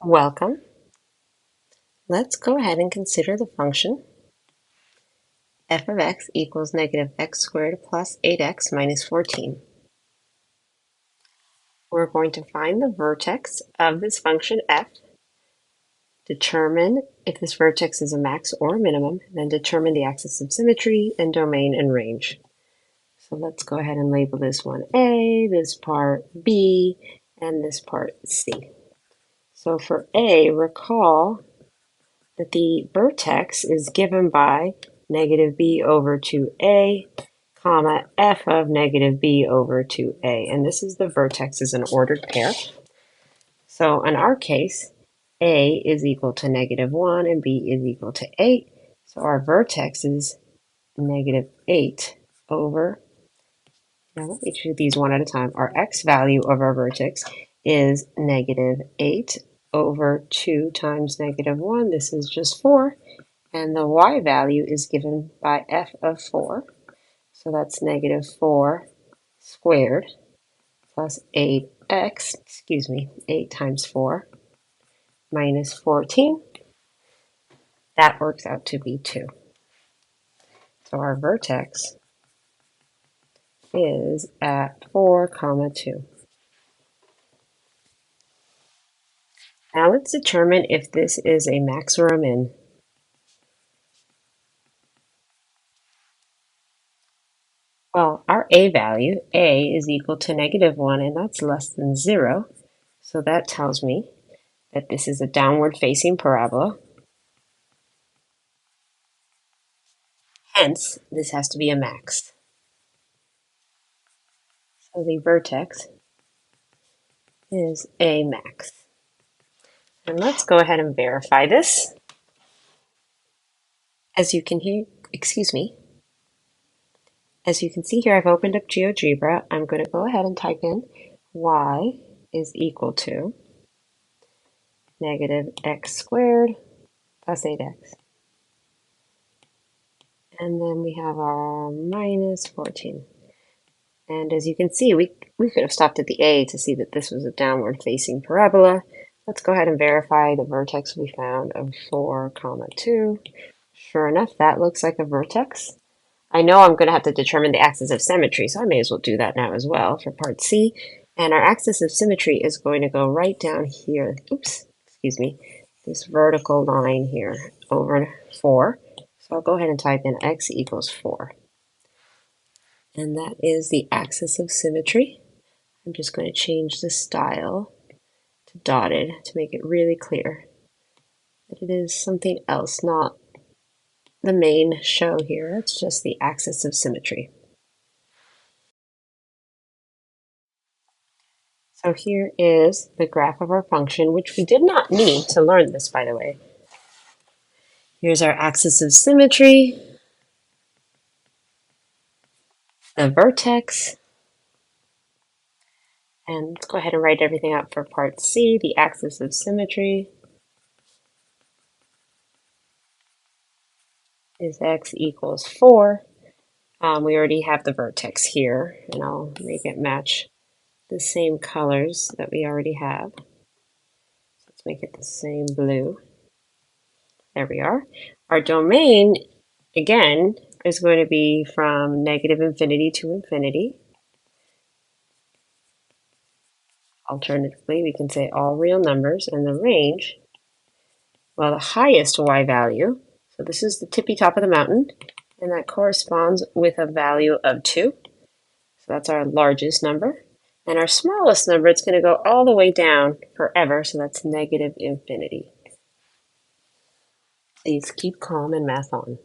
Welcome. Let's go ahead and consider the function f of x equals negative x squared plus 8x minus 14. We're going to find the vertex of this function f, determine if this vertex is a max or a minimum, then determine the axis of symmetry and domain and range. So let's go ahead and label this one A, this part B, and this part C. So for A, recall that the vertex is given by negative b over 2a, comma, f of negative b over 2a. And this is the vertex as an ordered pair. So in our case, a is equal to negative 1 and b is equal to 8. So our vertex is negative 8 over, now let me do these one at a time. Our x value of our vertex is negative 8 over 2 times negative 1. This is just 4. And the y value is given by f of 4. So that's negative 4 squared plus 8x, 8 times 4 minus 14. That works out to be 2. So our vertex is at 4, comma 2. Now let's determine if this is a max or a min. Well, our a value, a, is equal to negative 1, and that's less than 0. So that tells me that this is a downward facing parabola. Hence, this has to be a max. So the vertex is a max. And let's go ahead and verify this. As you can hear, as you can see here, I've opened up GeoGebra. I'm going to go ahead and type in y is equal to negative x squared plus 8x. And then we have our minus 14. And as you can see, we could have stopped at the a to see that this was a downward facing parabola. Let's go ahead and verify the vertex we found of 4, comma 2. Sure enough, that looks like a vertex. I know I'm going to have to determine the axis of symmetry, so I may as well do that now as well for part C. And our axis of symmetry is going to go right down here. This vertical line here over 4. So I'll go ahead and type in x equals 4. And that is the axis of symmetry. I'm just going to change the style to dotted to make it really clear that it is something else, not the main show here. It's just the axis of symmetry. So here is the graph of our function, which we did not need to learn this, by the way. Here's our axis of symmetry, the vertex, and let's go ahead and write everything out for part C, the axis of symmetry is x equals 4. We already have the vertex here, and I'll make it match the same colors that we already have. So let's make it the same blue. There we are. Our domain, again, is going to be from negative infinity to infinity. Alternatively, we can say all real numbers, and the range, well, the highest y value, so this is the tippy top of the mountain, and that corresponds with a value of 2. So that's our largest number. And our smallest number, it's going to go all the way down forever, so that's negative infinity. Please keep calm and math on.